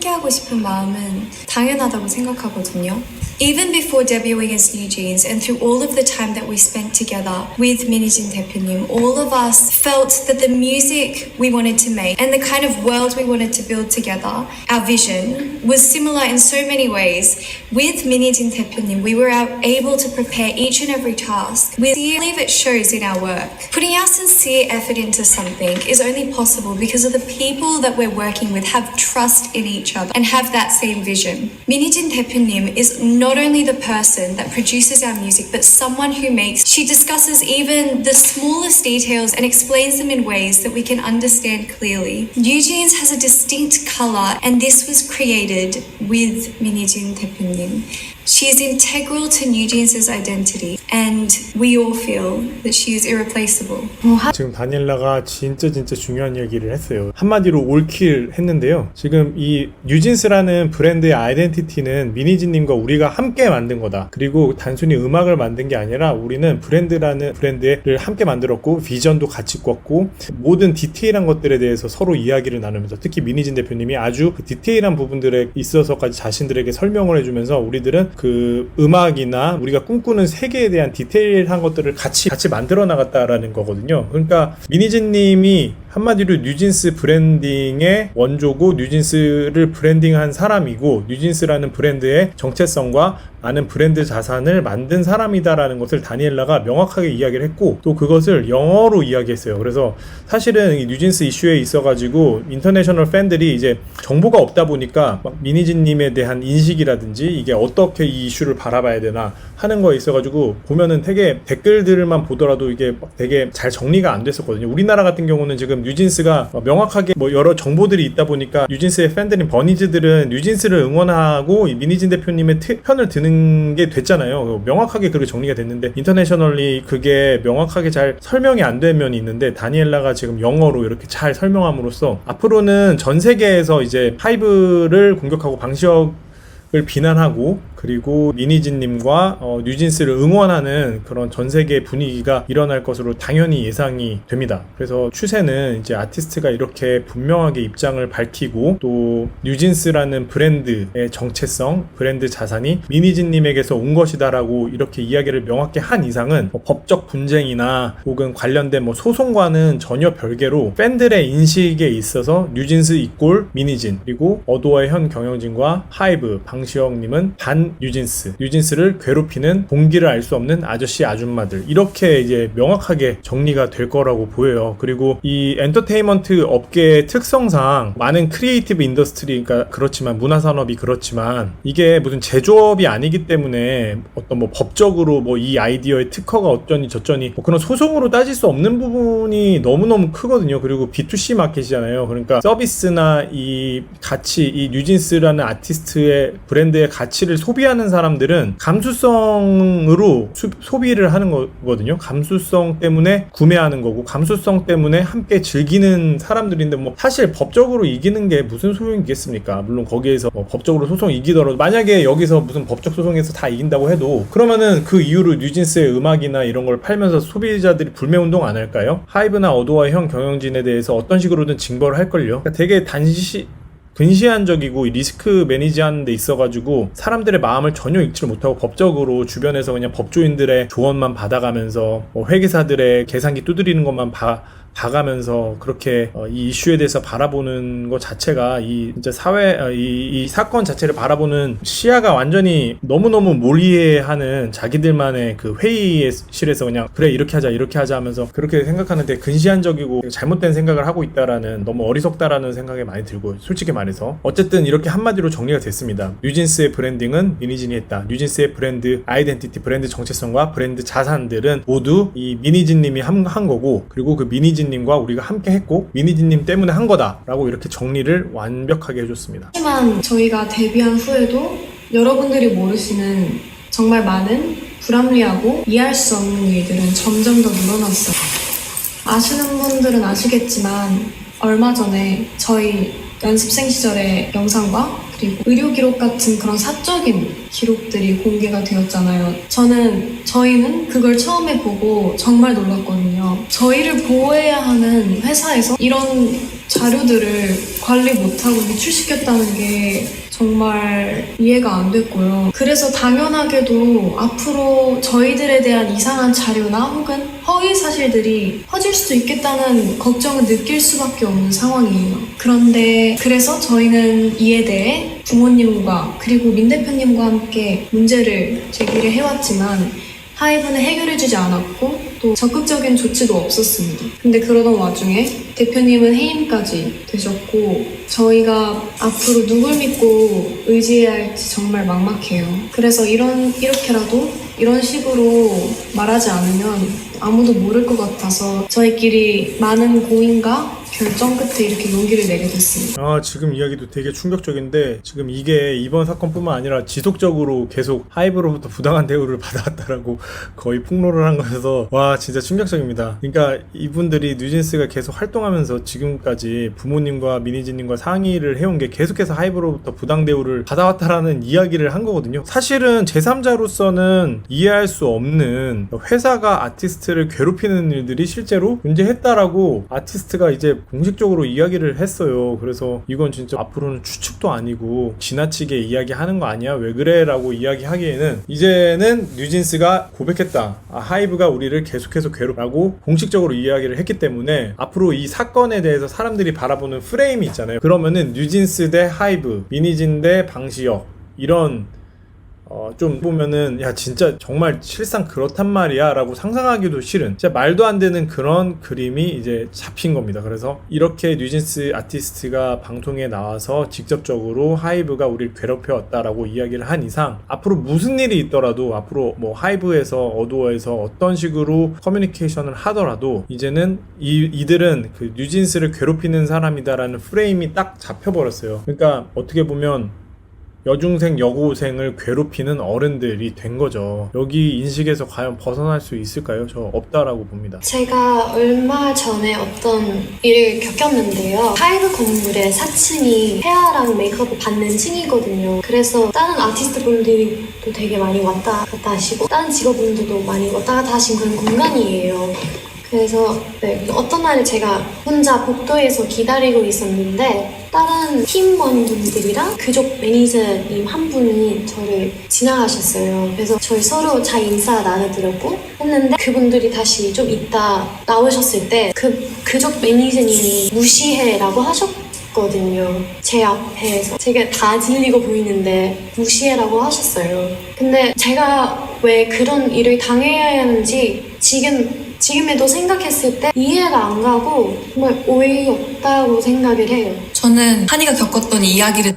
함께하고 싶은 마음은 당연하다고 생각하거든요. Even before debuting as New Jeans and through all of the time that we spent together with 민희진 대표님, all of us felt that the music we wanted to make and the kind of world we wanted to build together, our vision, was similar in so many ways. With 민희진 대표님, we were able to prepare each and every task. We believe it shows in our work. Putting our sincere effort into something is only possible because of the people that we're working with have trust in each other and have that same vision. 민희진 대표님 is not only the person that produces our music, but someone who makes, she discusses even the smallest details and explains them in ways that we can understand clearly. New Jeans has a distinct color, and this was created with 민희진 대표님. She is integral to New Jeans' identity, and we all feel that she is irreplaceable. 지금 다니엘라가 진짜 중요한 얘기를 했어요. 한마디로 올킬 했는데요. 지금 이 뉴진스라는 브랜드의 아이덴티티는 민희진님과 우리가 함께 만든 거다. 그리고 단순히 음악을 만든 게 아니라 우리는 브랜드라는 브랜드를 함께 만들었고 비전도 같이 꿨고 모든 디테일한 것들에 대해서 서로 이야기를 나누면서 특히 민희진 대표님이 아주 그 디테일한 부분들에 있어서까지 자신들에게 설명을 해주면서 우리들은 그 음악이나 우리가 꿈꾸는 세계에 대한 디테일한 것들을 같이 만들어 나갔다라는 거거든요. 그러니까 민희진님이 한마디로 뉴진스 브랜딩의 원조고 뉴진스를 브랜딩한 사람이고 뉴진스라는 브랜드의 정체성과 많은 브랜드 자산을 만든 사람이다라는 것을 다니엘라가 명확하게 이야기를 했고 또 그것을 영어로 이야기했어요. 그래서 사실은 이 뉴진스 이슈에 있어가지고 인터내셔널 팬들이 이제 정보가 없다 보니까 막 민희진님에 대한 인식이라든지 이게 어떻게 이 이슈를 바라봐야 되나 하는 거에 있어가지고 보면은 되게 댓글들만 보더라도 이게 되게 잘 정리가 안 됐었거든요. 우리나라 같은 경우는 지금 뉴진스가 명확하게 뭐 여러 정보들이 있다 보니까 뉴진스의 팬들인 버니즈들은 뉴진스를 응원하고 이 민희진 대표님의 편을 드는 게 됐잖아요. 명확하게 그렇게 정리가 됐는데 인터내셔널리 그게 명확하게 잘 설명이 안 된 면이 있는데 다니엘라가 지금 영어로 이렇게 잘 설명함으로써 앞으로는 전 세계에서 이제 하이브를 공격하고 방시혁을 비난하고 그리고 민희진님과 뉴진스를 응원하는 그런 전 세계 분위기가 일어날 것으로 당연히 예상이 됩니다. 그래서 추세는 이제 아티스트가 이렇게 분명하게 입장을 밝히고 또 뉴진스라는 브랜드의 정체성, 브랜드 자산이 민희진님에게서 온 것이다라고 이렇게 이야기를 명확히 한 이상은 법적 분쟁이나 혹은 관련된 소송과는 전혀 별개로 팬들의 인식에 있어서 뉴진스 이꼴 민희진 그리고 어도어의 현 경영진과 하이브 방시혁님은 반 뉴진스를 괴롭히는 동기를 알 수 없는 아저씨 아줌마들 이렇게 이제 명확하게 정리가 될 거라고 보여요. 그리고 이 엔터테인먼트 업계의 특성상 많은 크리에이티브 인더스트리가 그렇지만 문화산업이 그렇지만 이게 무슨 제조업이 아니기 때문에 어떤 법적으로 이 아이디어의 특허가 어쩌니 저쩌니 그런 소송으로 따질 수 없는 부분이 너무너무 크거든요. 그리고 B2C 마켓이잖아요. 그러니까 서비스나 이 가치, 이 뉴진스라는 아티스트의 브랜드의 가치를 소비하는 사람들은 감수성으로 소비를 하는 거거든요. 감수성 때문에 구매하는 거고 감수성 때문에 함께 즐기는 사람들인데 사실 법적으로 이기는 게 무슨 소용이 있겠습니까? 물론 거기에서 법적으로 소송 이기더라도 만약에 여기서 무슨 법적 소송에서 다 이긴다고 해도 그러면은 그 이후로 뉴진스의 음악이나 이런 걸 팔면서 소비자들이 불매운동 안 할까요? 하이브나 어도어의 형 경영진에 대해서 어떤 식으로든 징벌을 할걸요. 그러니까 되게 근시안적이고 리스크 매니지하는 데 있어가지고 사람들의 마음을 전혀 읽지를 못하고 법적으로 주변에서 그냥 법조인들의 조언만 받아가면서 회계사들의 계산기 두드리는 것만 봐가면서 그렇게 이 이슈에 대해서 바라보는 것 자체가 이 진짜 이 사건 자체를 바라보는 시야가 완전히 너무너무 몰이해하는 자기들만의 그 회의실에서 그냥 그래 이렇게 하자 하면서 그렇게 생각하는데 근시안적이고 잘못된 생각을 하고 있다라는 너무 어리석다라는 생각이 많이 들고 솔직히 말해서 어쨌든 이렇게 한마디로 정리가 됐습니다. 뉴진스의 브랜딩은 민희진이 했다. 뉴진스의 브랜드 아이덴티티, 브랜드 정체성과 브랜드 자산들은 모두 이 민희진님이 한 거고 그리고 그 민희진님과 우리가 함께 했고 민희진님 때문에 한 거다라고 이렇게 정리를 완벽하게 해줬습니다. 하지만 저희가 데뷔한 후에도 여러분들이 모르시는 정말 많은 불합리하고 이해할 수 없는 일들은 점점 더 늘어났어요. 아시는 분들은 아시겠지만 얼마 전에 저희 연습생 시절의 영상과 그리고 의료 기록 같은 그런 사적인 기록들이 공개가 되었잖아요. 저희는 그걸 처음에 보고 정말 놀랐거든요. 저희를 보호해야 하는 회사에서 이런 자료들을 관리 못하고 유출시켰다는 게 정말 이해가 안 됐고요. 그래서 당연하게도 앞으로 저희들에 대한 이상한 자료나 혹은 허위 사실들이 퍼질 수도 있겠다는 걱정을 느낄 수밖에 없는 상황이에요. 그런데 그래서 저희는 이에 대해 부모님과 그리고 민 대표님과 함께 문제를 제기를 해왔지만 하이브는 해결해주지 않았고 또 적극적인 조치도 없었습니다. 근데 그러던 와중에 대표님은 해임까지 되셨고 저희가 앞으로 누굴 믿고 의지해야 할지 정말 막막해요. 그래서 이렇게라도 이런 식으로 말하지 않으면 아무도 모를 것 같아서 저희끼리 많은 고민과 결정 끝에 이렇게 용기를 내게 됐습니다. 지금 이야기도 되게 충격적인데 지금 이게 이번 사건뿐만 아니라 지속적으로 계속 하이브로부터 부당한 대우를 받아왔다라고 거의 폭로를 한 거여서 와 진짜 충격적입니다. 그러니까 이분들이 뉴진스가 계속 활동하면서 지금까지 부모님과 미니지님과 상의를 해온 게 계속해서 하이브로부터 부당 대우를 받아왔다라는 이야기를 한 거거든요. 사실은 제3자로서는 이해할 수 없는 회사가 아티스트를 괴롭히는 일들이 실제로 존재했다라고 아티스트가 이제 공식적으로 이야기를 했어요. 그래서 이건 진짜 앞으로는 추측도 아니고 지나치게 이야기하는 거 아니야? 왜 그래? 라고 이야기하기에는 이제는 뉴진스가 고백했다. 하이브가 우리를 계속해서 괴롭라고 공식적으로 이야기를 했기 때문에 앞으로 이 사건에 대해서 사람들이 바라보는 프레임이 있잖아요. 그러면은 뉴진스 대 하이브, 미니진 대 방시혁 이런 좀 보면은 야 진짜 정말 실상 그렇단 말이야 라고 상상하기도 싫은 진짜 말도 안 되는 그런 그림이 이제 잡힌 겁니다. 그래서 이렇게 뉴진스 아티스트가 방송에 나와서 직접적으로 하이브가 우리를 괴롭혀왔다라고 이야기를 한 이상 앞으로 무슨 일이 있더라도 앞으로 뭐 하이브에서 어두어에서 어떤 식으로 커뮤니케이션을 하더라도 이제는 이들은 그 뉴진스를 괴롭히는 사람이다라는 프레임이 딱 잡혀버렸어요. 그러니까 어떻게 보면 여중생, 여고생을 괴롭히는 어른들이 된 거죠. 여기 인식에서 과연 벗어날 수 있을까요? 저 없다라고 봅니다. 제가 얼마 전에 어떤 일을 겪었는데요. 하이브 건물의 4층이 헤어랑 메이크업을 받는 층이거든요. 그래서 다른 아티스트 분들도 되게 많이 왔다 갔다 하시고 다른 직업분들도 많이 왔다 갔다 하신 그런 공간이에요. 그래서 어떤 날에 제가 혼자 복도에서 기다리고 있었는데 다른 팀원분들이랑 그쪽 매니저님 한 분이 저를 지나가셨어요. 그래서 저희 서로 잘 인사 나눠드렸고 했는데 그분들이 다시 좀 이따 나오셨을 때 그쪽 매니저님이 무시해라고 하셨거든요. 제 앞에서 제가 다 질리고 보이는데 무시해라고 하셨어요. 근데 제가 왜 그런 일을 당해야 하는지 지금에도 생각했을 때 이해가 안 가고 정말 어이없다고 생각을 해요. 저는 한이가 겪었던 이야기를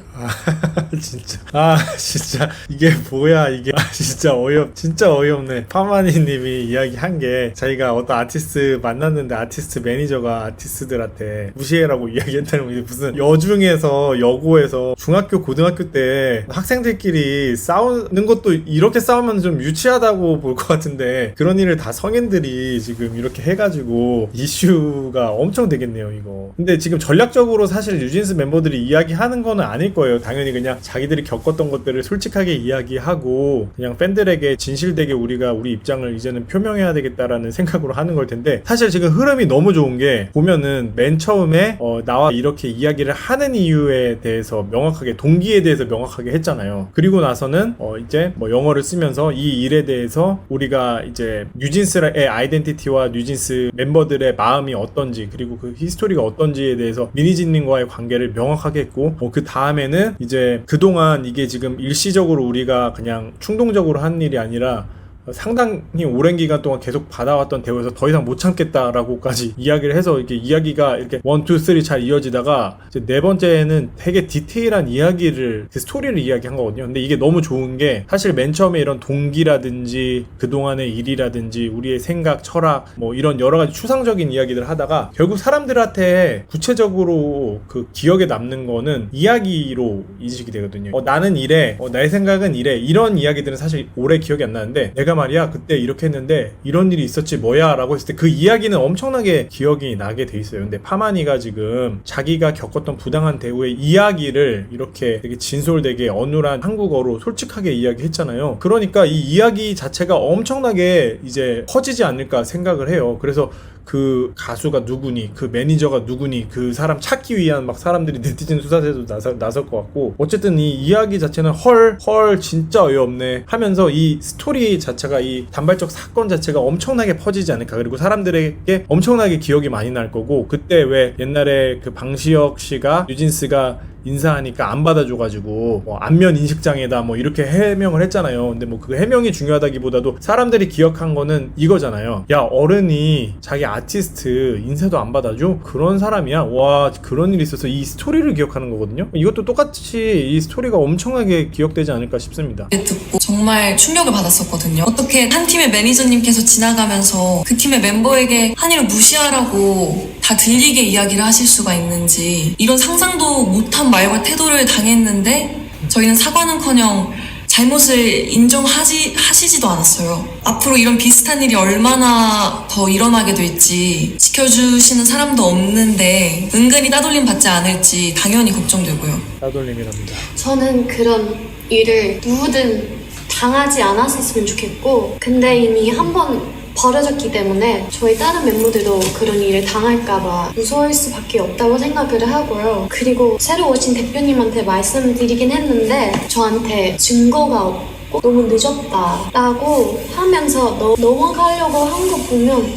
진짜 이게 뭐야 이게 진짜 어이없네. 파마니님이 이야기한 게 자기가 어떤 아티스트 만났는데 아티스트 매니저가 아티스트들한테 무시해라고 이야기했다는 게 무슨 여중에서 여고에서 중학교 고등학교 때 학생들끼리 싸우는 것도 이렇게 싸우면 좀 유치하다고 볼 것 같은데 그런 일을 다 성인들이 지금 이렇게 해가지고 이슈가 엄청 되겠네요 이거. 근데 지금 전략적으로 사실 뉴진스 멤버들이 이야기하는 거는 아닐 거예요. 당연히 그냥 자기들이 겪었던 것들을 솔직하게 이야기하고 그냥 팬들에게 진실되게 우리가 우리 입장을 이제는 표명해야 되겠다라는 생각으로 하는 걸 텐데 사실 지금 흐름이 너무 좋은 게 보면은 맨 처음에 나와 이렇게 이야기를 하는 이유에 대해서 명확하게 동기에 대해서 명확하게 했잖아요. 그리고 나서는 이제 뭐 영어를 쓰면서 이 일에 대해서 우리가 이제 뉴진스의 아이덴티티와 뉴진스 멤버들의 마음이 어떤지 그리고 그 히스토리가 어떤지에 대해서 미니진님과의 관계를 명확하게 했고 그 다음에는 이제 그동안 이게 지금 일시적으로 우리가 그냥 충동적으로 한 일이 아니라 상당히 오랜 기간 동안 계속 받아왔던 대우에서 더 이상 못 참겠다라고까지 이야기를 해서 이렇게 이야기가 이렇게 1, 2, 3 잘 이어지다가 이제 네 번째는 되게 디테일한 이야기를 그 스토리를 이야기한 거거든요. 근데 이게 너무 좋은 게 사실 맨 처음에 이런 동기라든지 그동안의 일이라든지 우리의 생각, 철학 뭐 이런 여러 가지 추상적인 이야기들을 하다가 결국 사람들한테 구체적으로 그 기억에 남는 거는 이야기로 인식이 되거든요. 나는 이래, 나의 생각은 이래 이런 이야기들은 사실 오래 기억이 안 나는데 내가 말이야 그때 이렇게 했는데 이런 일이 있었지 뭐야 라고 했을 때 그 이야기는 엄청나게 기억이 나게 돼 있어요. 근데 파마니가 지금 자기가 겪었던 부당한 대우의 이야기를 이렇게 되게 진솔되게 어눌한 한국어로 솔직하게 이야기했잖아요. 그러니까 이 이야기 자체가 엄청나게 이제 커지지 않을까 생각을 해요. 그래서 그 가수가 누구니, 그 매니저가 누구니, 그 사람 찾기 위한 막 사람들이 네티즌 수사에도 나설 것 같고, 어쨌든 이 이야기 자체는 헐 진짜 어이없네 하면서 이 스토리 자체가, 이 단발적 사건 자체가 엄청나게 퍼지지 않을까. 그리고 사람들에게 엄청나게 기억이 많이 날 거고, 그때 왜 옛날에 그 방시혁 씨가 뉴진스가 인사하니까 안 받아줘가지고 뭐 안면 인식장애다 뭐 이렇게 해명을 했잖아요. 근데 뭐 그 해명이 중요하다기보다도 사람들이 기억한 거는 이거잖아요. 야, 어른이 자기 아티스트 인사도 안 받아줘? 그런 사람이야? 와, 그런 일이 있어서 이 스토리를 기억하는 거거든요. 이것도 똑같이 이 스토리가 엄청나게 기억되지 않을까 싶습니다. 듣고 정말 충격을 받았었거든요. 어떻게 한 팀의 매니저님께서 지나가면서 그 팀의 멤버에게 한이를 무시하라고 다 들리게 이야기를 하실 수가 있는지, 이런 상상도 못한 말과 태도를 당했는데 저희는 사과는커녕 잘못을 인정하시지도 않았어요. 앞으로 이런 비슷한 일이 얼마나 더 일어나게 될지 지켜주시는 사람도 없는데 은근히 따돌림 받지 않을지 당연히 걱정되고요. 따돌림이랍니다. 저는 그런 일을 누구든 당하지 않았으면 좋겠고, 근데 이미 한 번 벌어졌기 때문에 저희 다른 멤버들도 그런 일을 당할까봐 무서울 수밖에 없다고 생각을 하고요. 그리고 새로 오신 대표님한테 말씀드리긴 했는데 저한테 증거가 없고 너무 늦었다라고 하면서 넘어가려고 한 거 보면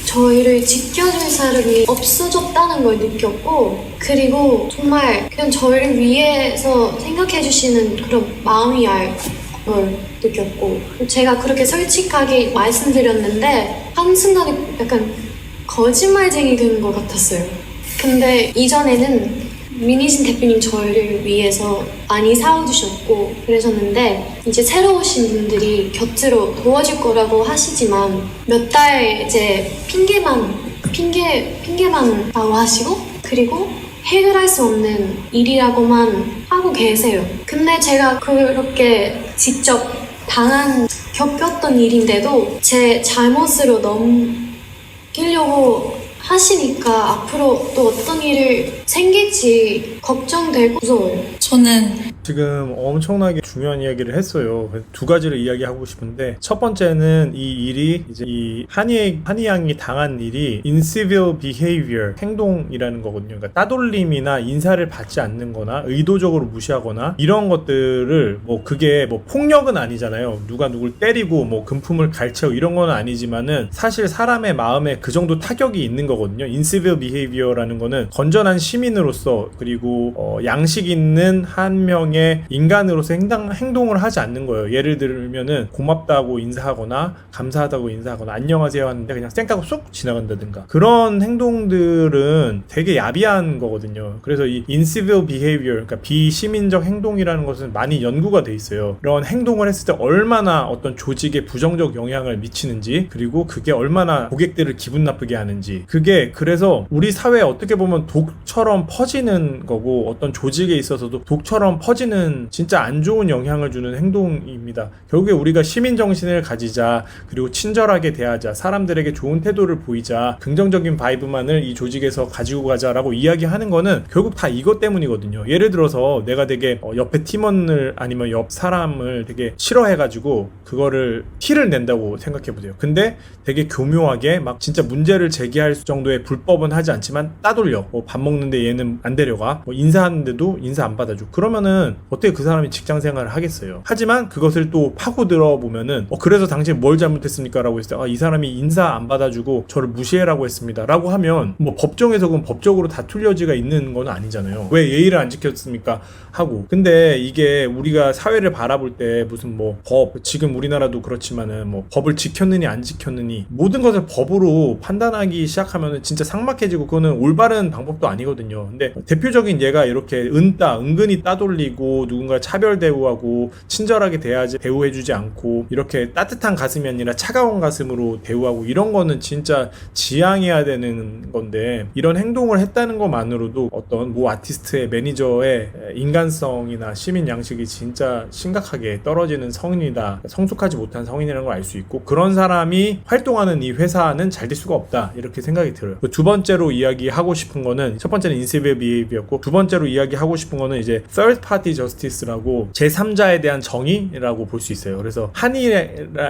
저희를 지켜줄 사람이 없어졌다는 걸 느꼈고, 그리고 정말 그냥 저희를 위해서 생각해 주시는 그런 마음이 걸 느꼈고, 제가 그렇게 솔직하게 말씀드렸는데 한순간에 약간 거짓말쟁이 된 것 같았어요. 근데 이전에는 민희진 대표님 저희를 위해서 많이 싸워주셨고 그러셨는데, 이제 새로 오신 분들이 곁으로 도와줄 거라고 하시지만 몇 달 이제 핑계만 하시고, 그리고 해결할 수 없는 일이라고만 하고 계세요. 근데 제가 그렇게 직접 겪었던 일인데도 제 잘못으로 넘기려고 하시니까 앞으로 또 어떤 일이 생길지 걱정되고 무서워요. 저는 지금 엄청나게 중요한 이야기를 했어요. 두 가지를 이야기하고 싶은데, 첫 번째는 이 일이 이제 이 한이 양이 당한 일이 incivil behavior, 행동이라는 거거든요. 그러니까 따돌림이나 인사를 받지 않는 거나 의도적으로 무시하거나 이런 것들을, 뭐 그게 뭐 폭력은 아니잖아요. 누가 누굴 때리고 뭐 금품을 갈채고 이런 건 아니지만은 사실 사람의 마음에 그 정도 타격이 있는 거거든요. incivil behavior라는 거는 건전한 시민으로서, 그리고 양식 있는 한 명의 인간으로서 행동을 하지 않는 거예요. 예를 들면은 고맙다고 인사하거나 감사하다고 인사하거나 안녕하세요 하는데 그냥 쌩까고 쏙 지나간다든가, 그런 행동들은 되게 야비한 거거든요. 그래서 이 incivil behavior, 그러니까 비시민적 행동이라는 것은 많이 연구가 돼 있어요. 이런 행동을 했을 때 얼마나 어떤 조직에 부정적 영향을 미치는지, 그리고 그게 얼마나 고객들을 기분 나쁘게 하는지, 그게 그래서 우리 사회에 어떻게 보면 독처럼 퍼지는 거고, 어떤 조직에 있어서도 독처럼 퍼지는 진짜 안 좋은 영향을 주는 행동입니다. 결국에 우리가 시민정신을 가지자, 그리고 친절하게 대하자, 사람들에게 좋은 태도를 보이자, 긍정적인 바이브만을 이 조직에서 가지고 가자라고 이야기하는 거는 결국 다 이것 때문이거든요. 예를 들어서 내가 되게 옆에 팀원을 아니면 옆 사람을 되게 싫어해가지고 그거를 티를 낸다고 생각해보세요. 근데 되게 교묘하게 막 진짜 문제를 제기할 정도의 불법은 하지 않지만 따돌려. 뭐 밥 먹는데 얘는 안 데려가, 뭐 인사하는데도 인사 안 받아줘. 그러면은 어떻게 그 사람이 직장 생활을 하겠어요. 하지만 그것을 또 파고들어 보면은 그래서 당신 뭘 잘못했습니까? 라고 했을 때 이 사람이 인사 안 받아주고 저를 무시해라고 했습니다 라고 하면 뭐 법정에서 그럼 법적으로 다툴 여지가 있는 건 아니잖아요. 왜 예의를 안 지켰습니까? 하고. 근데 이게 우리가 사회를 바라볼 때 무슨 뭐 법, 지금 우리나라도 그렇지만은 뭐 법을 지켰느니 안 지켰느니 모든 것을 법으로 판단하기 시작하면은 진짜 삭막해지고, 그거는 올바른 방법도 아니거든요. 근데 대표적인 예가 이렇게 은근히 따돌리고 대우하고 누군가 차별 대우하고 친절하게 대우해주지 않고 이렇게 따뜻한 가슴이 아니라 차가운 가슴으로 대우하고 이런 거는 진짜 지양해야 되는 건데 이런 행동을 했다는 것만으로도 어떤 모 아티스트의 매니저의 인간성이나 시민 양식이 진짜 심각하게 떨어지는 성인이다, 성숙하지 못한 성인이라는 걸 알 수 있고 그런 사람이 활동하는 이 회사는 잘 될 수가 없다 이렇게 생각이 들어요. 두 번째로 이야기하고 싶은 거는 첫 번째는 인시비어 비헤이비였고 두 번째로 이야기하고 싶은 거는 이제 third party justice라고 제3자에 대한 정의라고 볼 수 있어요. 그래서 한이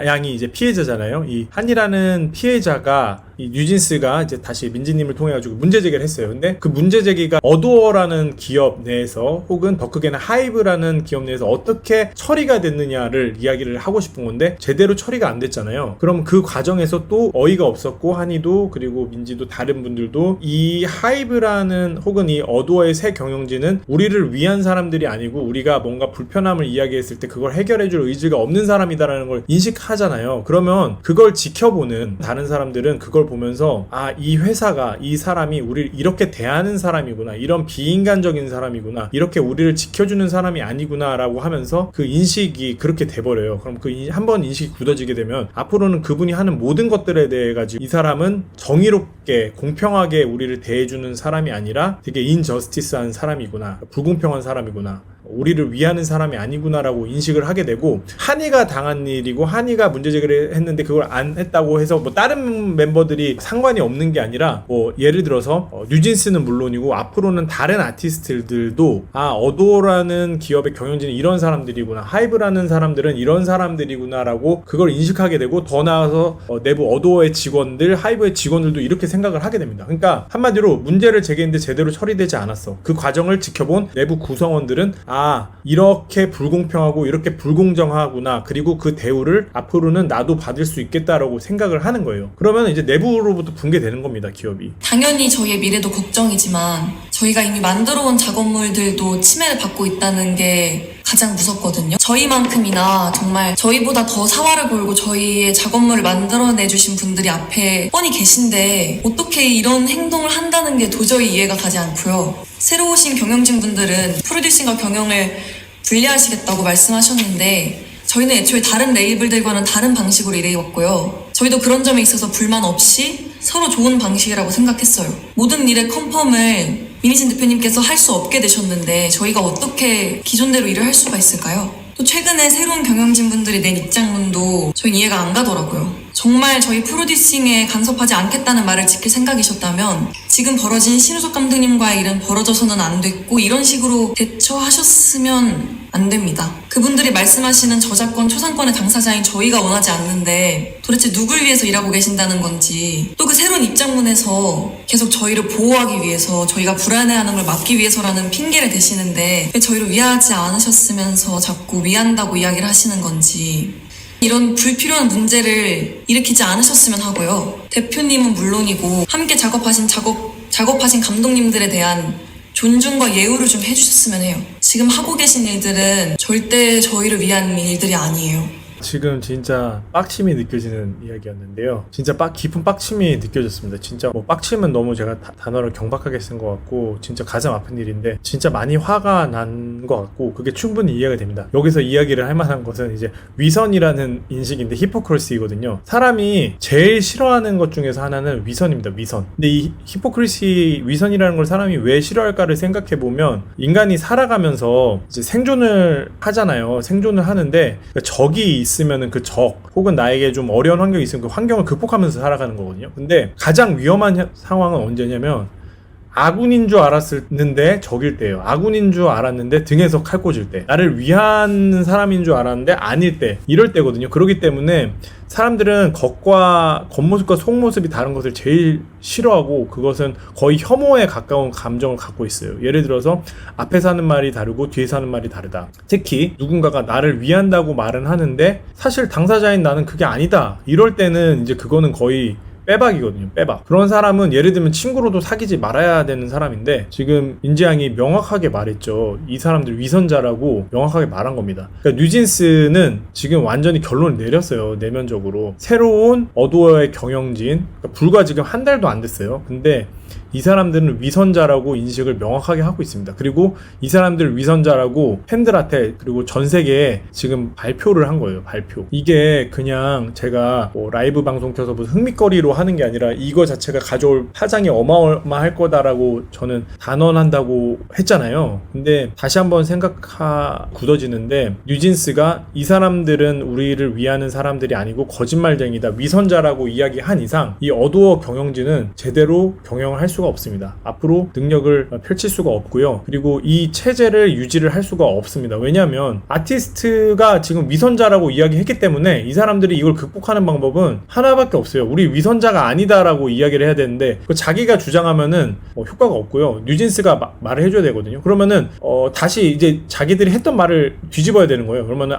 양이 이제 피해자잖아요. 이 한이라는 피해자가 이 뉴진스가 이제 다시 민지님을 통해 가지고 문제 제기를 했어요. 근데 그 문제 제기가 어도어라는 기업 내에서 혹은 더 크게는 하이브라는 기업 내에서 어떻게 처리가 됐느냐를 이야기를 하고 싶은 건데 제대로 처리가 안 됐잖아요. 그럼 그 과정에서 또 어이가 없었고 한이도 그리고 민지도 다른 분들도 이 하이브라는 혹은 이 어도어의 새 경영진은 우리를 위한 사람들이 아니고 우리가 뭔가 불편함을 이야기했을 때 그걸 해결해줄 의지가 없는 사람이다라는 걸 인식하잖아요. 그러면 그걸 지켜보는 다른 사람들은 그걸 보면서 아, 이 회사가 이 사람이 우리를 이렇게 대하는 사람이구나, 이런 비인간적인 사람이구나, 이렇게 우리를 지켜주는 사람이 아니구나 라고 하면서 그 인식이 그렇게 돼버려요. 그럼 그 한번 인식이 굳어지게 되면 앞으로는 그분이 하는 모든 것들에 대해 가지고 이 사람은 정의롭게 공평하게 우리를 대해주는 사람이 아니라 되게 인저스티스한 사람이구나, 불공평한 사람이구나, 우리를 위하는 사람이 아니구나라고 인식을 하게 되고 한이가 당한 일이고 한이가 문제 제기를 했는데 그걸 안 했다고 해서 뭐 다른 멤버들이 상관이 없는 게 아니라 뭐 예를 들어서 뉴진스는 물론이고 앞으로는 다른 아티스트들도 아, 어도어라는 기업의 경영진은 이런 사람들이구나, 하이브라는 사람들은 이런 사람들이구나라고 그걸 인식하게 되고 더 나아가서 내부 어도어의 직원들, 하이브의 직원들도 이렇게 생각을 하게 됩니다. 그러니까 한마디로 문제를 제기했는데 제대로 처리되지 않았어. 그 과정을 지켜본 내부 구성원들은 아, 이렇게 불공평하고 이렇게 불공정하구나, 그리고 그 대우를 앞으로는 나도 받을 수 있겠다라고 생각을 하는 거예요. 그러면 이제 내부로부터 붕괴되는 겁니다, 기업이. 당연히 저희의 미래도 걱정이지만 저희가 이미 만들어온 작업물들도 침해를 받고 있다는 게 가장 무섭거든요. 저희만큼이나 정말 저희보다 더 사활을 걸고 저희의 작업물을 만들어내주신 분들이 앞에 뻔히 계신데 어떻게 이런 행동을 한다는 게 도저히 이해가 가지 않고요. 새로 오신 경영진 분들은 프로듀싱과 경영을 분리하시겠다고 말씀하셨는데 저희는 애초에 다른 레이블들과는 다른 방식으로 일해왔고요. 저희도 그런 점에 있어서 불만 없이 서로 좋은 방식이라고 생각했어요. 모든 일의 컨펌을 민희진 대표님께서 할 수 없게 되셨는데 저희가 어떻게 기존대로 일을 할 수가 있을까요? 또 최근에 새로운 경영진 분들이 낸 입장문도 저희는 이해가 안 가더라고요. 정말 저희 프로듀싱에 간섭하지 않겠다는 말을 지킬 생각이셨다면 지금 벌어진 신우석 감독님과의 일은 벌어져서는 안 됐고 이런 식으로 대처하셨으면 안 됩니다. 그분들이 말씀하시는 저작권, 초상권의 당사자인 저희가 원하지 않는데 도대체 누굴 위해서 일하고 계신다는 건지, 또 그 새로운 입장문에서 계속 저희를 보호하기 위해서, 저희가 불안해하는 걸 막기 위해서라는 핑계를 대시는데 왜 저희를 위하지 않으셨으면서 자꾸 위한다고 이야기를 하시는 건지, 이런 불필요한 문제를 일으키지 않으셨으면 하고요. 대표님은 물론이고 함께 작업하신 감독님들에 대한 존중과 예우를 좀 해주셨으면 해요. 지금 하고 계신 일들은 절대 저희를 위한 일들이 아니에요. 지금 진짜 빡침이 느껴지는 이야기였는데요. 진짜 깊은 빡침이 느껴졌습니다. 진짜 뭐 빡침은 너무 제가 단어를 경박하게 쓴 것 같고 진짜 가슴 아픈 일인데 진짜 많이 화가 난 것 같고 그게 충분히 이해가 됩니다. 여기서 이야기를 할 만한 것은 이제 위선이라는 인식인데 히포크리시거든요. 사람이 제일 싫어하는 것 중에서 하나는 위선입니다. 위선. 근데 이 히포크리시, 위선이라는 걸 사람이 왜 싫어할까를 생각해 보면 인간이 살아가면서 이제 생존을 하잖아요. 생존을 하는데 적이 있으면은 그 적 혹은 나에게 좀 어려운 환경이 있으면 그 환경을 극복하면서 살아가는 거거든요. 근데 가장 위험한 상황은 언제냐면 아군인 줄 알았는데 적일 때예요. 아군인 줄 알았는데 등에서 칼 꽂을 때, 나를 위한 사람인 줄 알았는데 아닐 때, 이럴 때거든요. 그렇기 때문에 사람들은 겉모습과 속모습이 다른 것을 제일 싫어하고 그것은 거의 혐오에 가까운 감정을 갖고 있어요. 예를 들어서 앞에서 하는 말이 다르고 뒤에서 하는 말이 다르다. 특히 누군가가 나를 위한다고 말은 하는데 사실 당사자인 나는 그게 아니다. 이럴 때는 이제 그거는 거의 빼박이거든요. 빼박. 그런 사람은 예를 들면 친구로도 사귀지 말아야 되는 사람인데 지금 민지양이 명확하게 말했죠. 이 사람들 위선자라고 명확하게 말한 겁니다. 그러니까 뉴진스는 지금 완전히 결론을 내렸어요. 내면적으로. 새로운 어도어의 경영진, 그러니까 불과 지금 한 달도 안 됐어요. 근데 이 사람들은 위선자라고 인식을 명확하게 하고 있습니다. 그리고 이 사람들 위선자라고 팬들한테 그리고 전 세계에 지금 발표를 한 거예요. 발표. 이게 그냥 제가 뭐 라이브 방송 켜서 무슨 흥미거리로 하는 게 아니라 이거 자체가 가져올 파장이 어마어마할 거다라고 저는 단언한다고 했잖아요. 근데 다시 한번 굳어지는데 뉴진스가 이 사람들은 우리를 위하는 사람들이 아니고 거짓말쟁이다, 위선자라고 이야기한 이상 이 어두워 경영진은 제대로 경영을 할 수가 없습니다. 앞으로 능력을 펼칠 수가 없고요. 그리고 이 체제를 유지를 할 수가 없습니다. 왜냐하면 아티스트가 지금 위선자라고 이야기했기 때문에 이 사람들이 이걸 극복하는 방법은 하나밖에 없어요. 우리 위선자가 아니다라고 이야기를 해야 되는데 자기가 주장하면은 효과가 없고요. 뉴진스가 말을 해줘야 되거든요. 그러면은 다시 이제 자기들이 했던 말을 뒤집어야 되는 거예요. 그러면은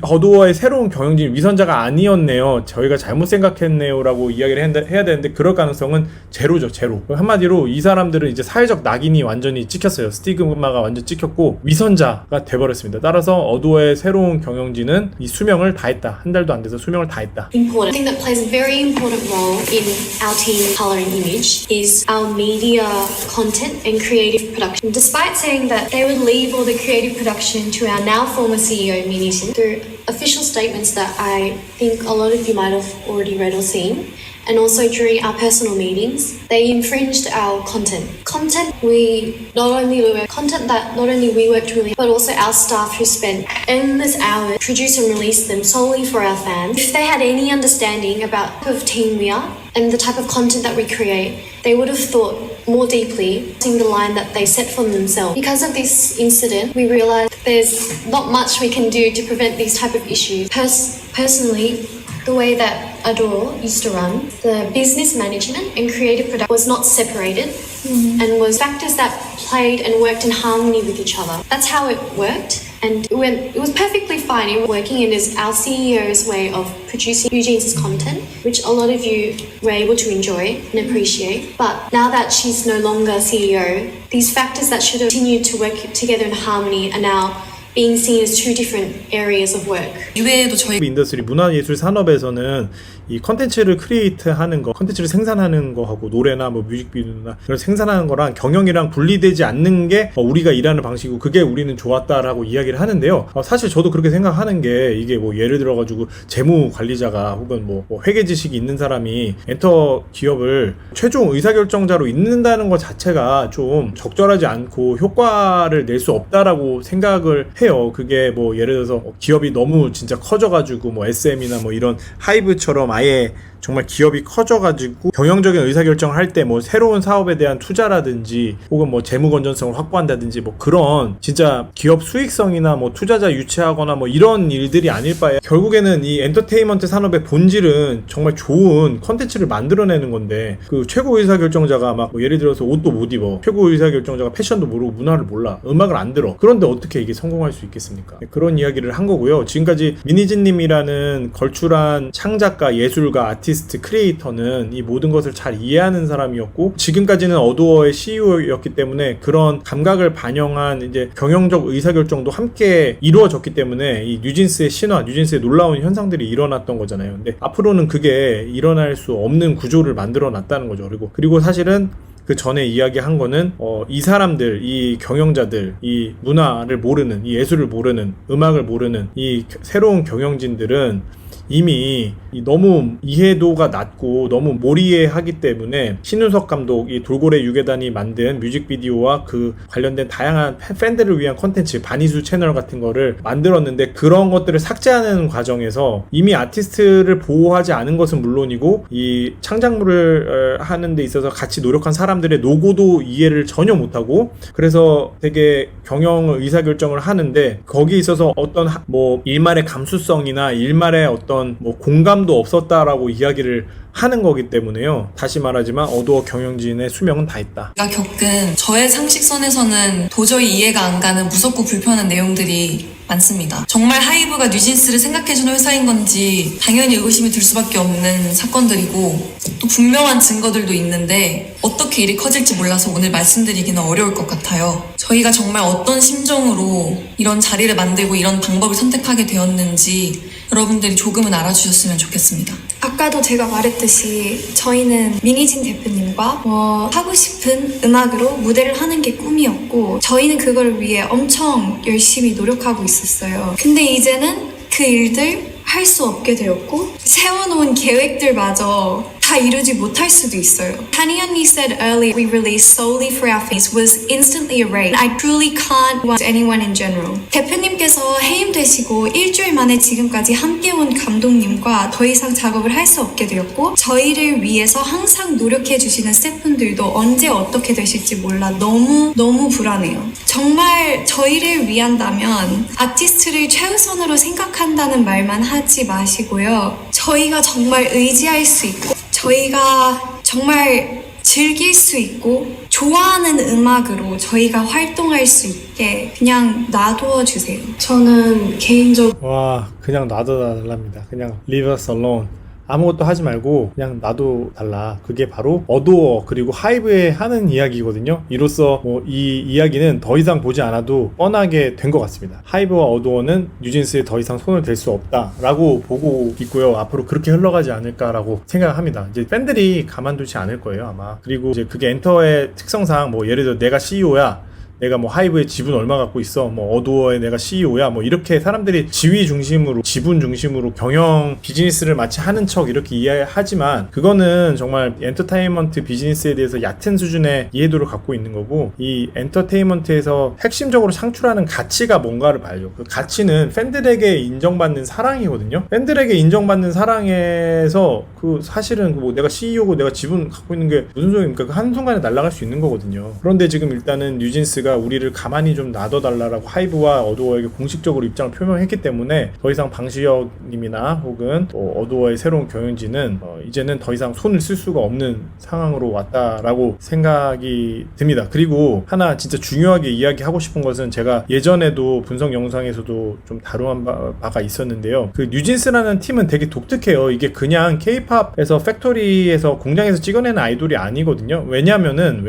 어두워의 새로운 경영진 위선자가 아니었네요. 저희가 잘못 생각했네요라고 이야기를 해야 되는데 그럴 가능성은 제로죠. 제로. 한마디로 이 사람들은 이제 사회적 낙인이 완전히 찍혔어요. 스티그마가 완전 찍혔고 위선자가 돼버렸습니다. 따라서 어두워의 새로운 경영진은 이 수명을 다했다. 한 달도 안 돼서 수명을 다했다. Important. I think that plays a very important role in our team color and image is our media content and creative production. Despite saying that they would leave all the creative production to our now former CEO, Minnie Jin, through official statements that I think a lot of you might have already read or seen, and also during our personal meetings, they infringed our content. Content that not only we worked really, but also our staff who spent endless hours produce and release them solely for our fans. If they had any understanding about the type of team we are and the type of content that we create, they would have thought more deeply in the line that they set for themselves. Because of this incident, we realized there's not much we can do to prevent these type of issues. Personally, the way that Adore used to run, the business management and creative production was not separated and was factors that played and worked in harmony with each other. That's how it worked. And it was perfectly fine in working in our CEO's way of producing Eugene's content, which a lot of you were able to enjoy and appreciate. But now that she's no longer CEO, these factors that should have continued to work together in harmony are now being seen as two different areas of work. 이외에도 저희 인더스트리 문화예술 산업에서는 이 컨텐츠를 크리에이트하는 거, 컨텐츠를 생산하는 거하고 노래나 뭐 뮤직비디오나 이런 생산하는 거랑 경영이랑 분리되지 않는 게 우리가 일하는 방식이고 그게 우리는 좋았다라고 이야기를 하는데요. 사실 저도 그렇게 생각하는 게 이게 뭐 예를 들어가지고 재무 관리자가 혹은 뭐 회계 지식이 있는 사람이 엔터 기업을 최종 의사결정자로 있는다는 것 자체가 좀 적절하지 않고 효과를 낼 수 없다라고 생각을 해요. 그게 뭐 예를 들어서 기업이 너무 진짜 커져가지고 뭐 SM이나 뭐 이런 하이브처럼 아예 정말 기업이 커져가지고 경영적인 의사결정을 할 때 뭐 새로운 사업에 대한 투자라든지 혹은 뭐 재무 건전성을 확보한다든지 뭐 그런 진짜 기업 수익성이나 뭐 투자자 유치하거나 뭐 이런 일들이 아닐 바에 결국에는 이 엔터테인먼트 산업의 본질은 정말 좋은 컨텐츠를 만들어내는 건데 그 최고 의사결정자가 막 뭐 예를 들어서 옷도 못 입어, 최고 의사결정자가 패션도 모르고 문화를 몰라, 음악을 안 들어. 그런데 어떻게 이게 성공할 수 있겠습니까? 그런 이야기를 한 거고요. 지금까지 민희진 님이라는 걸출한 창작가, 예술가, 아티스트, 크리에이터는 이 모든 것을 잘 이해하는 사람이었고 지금까지는 어두워의 CEO였기 때문에 그런 감각을 반영한 이제 경영적 의사결정도 함께 이루어졌기 때문에 이 뉴진스의 신화, 뉴진스의 놀라운 현상들이 일어났던 거잖아요. 근데 앞으로는 그게 일어날 수 없는 구조를 만들어 놨다는 거죠. 그리고 사실은 그 전에 이야기한 거는 이 사람들, 이 경영자들, 이 문화를 모르는, 이 예술을 모르는, 음악을 모르는 이 새로운 경영진들은 이미 너무 이해도가 낮고 너무 몰이해하기 때문에 신윤석 감독, 이 돌고래 유괴단이 만든 뮤직비디오와 그 관련된 다양한 팬들을 위한 콘텐츠, 반이수 채널 같은 거를 만들었는데 그런 것들을 삭제하는 과정에서 이미 아티스트를 보호하지 않은 것은 물론이고 이 창작물을 하는 데 있어서 같이 노력한 사람들의 노고도 이해를 전혀 못하고 그래서 되게 경영 의사결정을 하는데 거기에 있어서 어떤 뭐 일말의 감수성이나 일말의 어떤 뭐 공감도 없었다라고 이야기를 하는 거기 때문에요. 다시 말하지만 어두워 경영진의 수명은 다했다. 제가 겪은 저의 상식선에서는 도저히 이해가 안 가는 무섭고 불편한 내용들이 많습니다. 정말 하이브가 뉴진스를 생각해주는 회사인 건지 당연히 의구심이 들 수밖에 없는 사건들이고 또 분명한 증거들도 있는데 어떻게 일이 커질지 몰라서 오늘 말씀드리기는 어려울 것 같아요. 저희가 정말 어떤 심정으로 이런 자리를 만들고 이런 방법을 선택하게 되었는지 여러분들이 조금은 알아주셨으면 좋겠습니다. 아까도 제가 말했듯이 저희는 민희진 대표님과 대표님과 하고 싶은 음악으로 무대를 하는 게 꿈이었고 저희는 그걸 위해 엄청 열심히 노력하고 있었어요. 근데 이제는 그 일들 할 수 없게 되었고 세워놓은 계획들마저 다 이루지 못할 수도 있어요. Hani 언니 said earlier we released solely for our fans was instantly erased. I truly can't want anyone in general. 대표님께서 해임되시고 일주일 만에 지금까지 함께 온 감독님과 더 이상 작업을 할 수 없게 되었고 저희를 위해서 항상 노력해 주시는 스태프분들도 언제 어떻게 되실지 몰라 너무 불안해요. 정말 저희를 위한다면 아티스트를 최우선으로 생각한다는 말만 하지 마시고요. 저희가 정말 의지할 수 있고 저희가 정말 즐길 수 있고 좋아하는 음악으로 저희가 활동할 수 있게 그냥 놔두어 주세요. 저는 개인적으로 와, 그냥 놔둬달랍니다. 그냥 leave us alone. 아무것도 하지 말고 그냥 놔둬달라. 그게 바로 어도어 그리고 하이브에 하는 이야기거든요. 이로써 이 이야기는 더 이상 보지 않아도 뻔하게 된 것 같습니다. 하이브와 어도어는 뉴진스에 더 이상 손을 댈 수 없다라고 보고 있고요. 앞으로 그렇게 흘러가지 않을까라고 생각합니다. 이제 팬들이 가만두지 않을 거예요, 아마. 그리고 이제 그게 엔터의 특성상 예를 들어 내가 CEO야. 내가 하이브의 지분 얼마 갖고 있어, 어도어의 내가 CEO야, 이렇게 사람들이 지위 중심으로, 지분 중심으로 경영 비즈니스를 마치 하는 척 이렇게 이해하지만 그거는 정말 엔터테인먼트 비즈니스에 대해서 얕은 수준의 이해도를 갖고 있는 거고 이 엔터테인먼트에서 핵심적으로 창출하는 가치가 뭔가를 봐야죠. 그 가치는 팬들에게 인정받는 사랑이거든요. 팬들에게 인정받는 사랑에서 그 사실은 내가 CEO고 내가 지분 갖고 있는 게 무슨 소용입니까? 그 한순간에 날아갈 수 있는 거거든요. 그런데 지금 일단은 뉴진스가 우리를 가만히 좀 놔둬달라고 하이브와 어도어에게 공식적으로 입장을 표명했기 때문에 더 이상 방시혁님이나 혹은 어도어의 새로운 경영진은 이제는 더 이상 손을 쓸 수가 없는 상황으로 왔다라고 생각이 듭니다. 그리고 하나 진짜 중요하게 이야기하고 싶은 것은 제가 예전에도 분석 영상에서도 좀 다루한 바가 있었는데요. 그 뉴진스라는 팀은 되게 독특해요. 이게 그냥 K-팝에서 팩토리에서 공장에서 찍어내는 아이돌이 아니거든요. 왜냐면은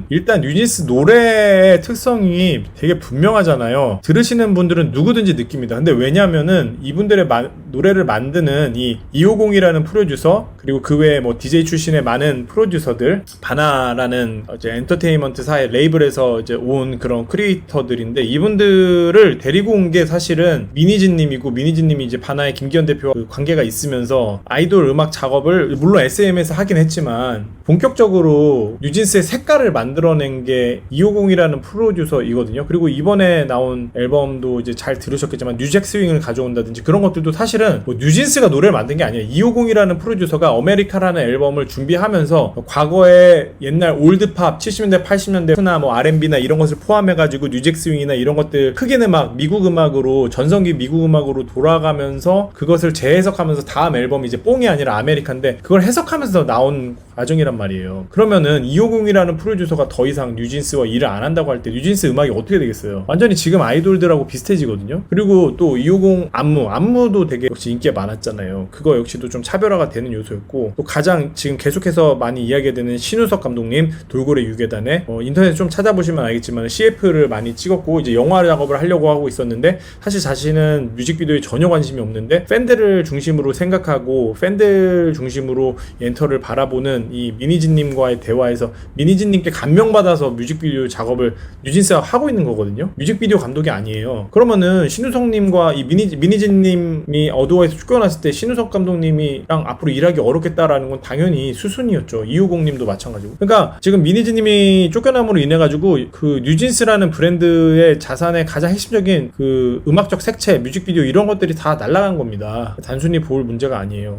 일단 뉴진스 노래의 특성이 되게 분명하잖아요. 들으시는 분들은 누구든지 느낍니다. 근데 왜냐면은 이분들의 노래를 만드는 이 250이라는 프로듀서 그리고 그 외에 DJ 출신의 많은 프로듀서들 바나라는 이제 엔터테인먼트사의 레이블에서 이제 온 그런 크리에이터들인데 이분들을 데리고 온 게 사실은 미니진님이고 미니진님이 이제 바나의 김기현 대표와 그 관계가 있으면서 아이돌 음악 작업을 물론 SM에서 하긴 했지만 본격적으로 뉴진스의 색깔을 만들어낸 게 250이라는 프로듀서이거든요. 그리고 이번에 나온 앨범도 이제 잘 들으셨겠지만 뉴잭 스윙을 가져온다든지 그런 것들도 사실은 뉴진스가 노래를 만든 게 아니에요. 250이라는 프로듀서가 어메리카라는 앨범을 준비하면서 과거에 옛날 올드팝 70년대 80년대 나 R&B나 이런 것을 포함해가지고 뉴잭 스윙이나 이런 것들 크게는 막 미국 음악으로 전성기 미국 음악으로 돌아가면서 그것을 재해석하면서 다음 앨범이 이제 뽕이 아니라 아메리카인데 그걸 해석하면서 나온 과정이란 말이에요. 그러면은 250이라는 프로듀서가 더 이상 뉴진스와 일을 안 한다고 할 때 뉴진스 음악이 어떻게 되겠어요? 완전히 지금 아이돌들하고 비슷해지거든요. 그리고 또 250 안무도 되게 역시 인기가 많았잖아요. 그거 역시도 좀 차별화가 되는 요소였고 또 가장 지금 계속해서 많이 이야기가 되는 신우석 감독님 돌고래 유괴단에 인터넷 좀 찾아보시면 알겠지만 CF를 많이 찍었고 이제 영화 작업을 하려고 하고 있었는데 사실 자신은 뮤직비디오에 전혀 관심이 없는데 팬들을 중심으로 생각하고 팬들 중심으로 엔터를 바라보는 이 미니진님과의 대화에서 미니진님께 감명받아서 뮤직비디오 작업을 뉴진스가 하고 있는 거거든요. 뮤직비디오 감독이 아니에요. 그러면은 신우석님과 이 미니진님이 어두워에서 쫓겨났을 때 신우석 감독님이랑 앞으로 일하기 어렵겠다라는 건 당연히 수순이었죠. 250님도 마찬가지고. 그러니까 지금 미니진님이 쫓겨남으로 인해 가지고 그 뉴진스라는 브랜드의 자산의 가장 핵심적인 그 음악적 색채, 뮤직비디오 이런 것들이 다 날아간 겁니다. 단순히 볼 문제가 아니에요.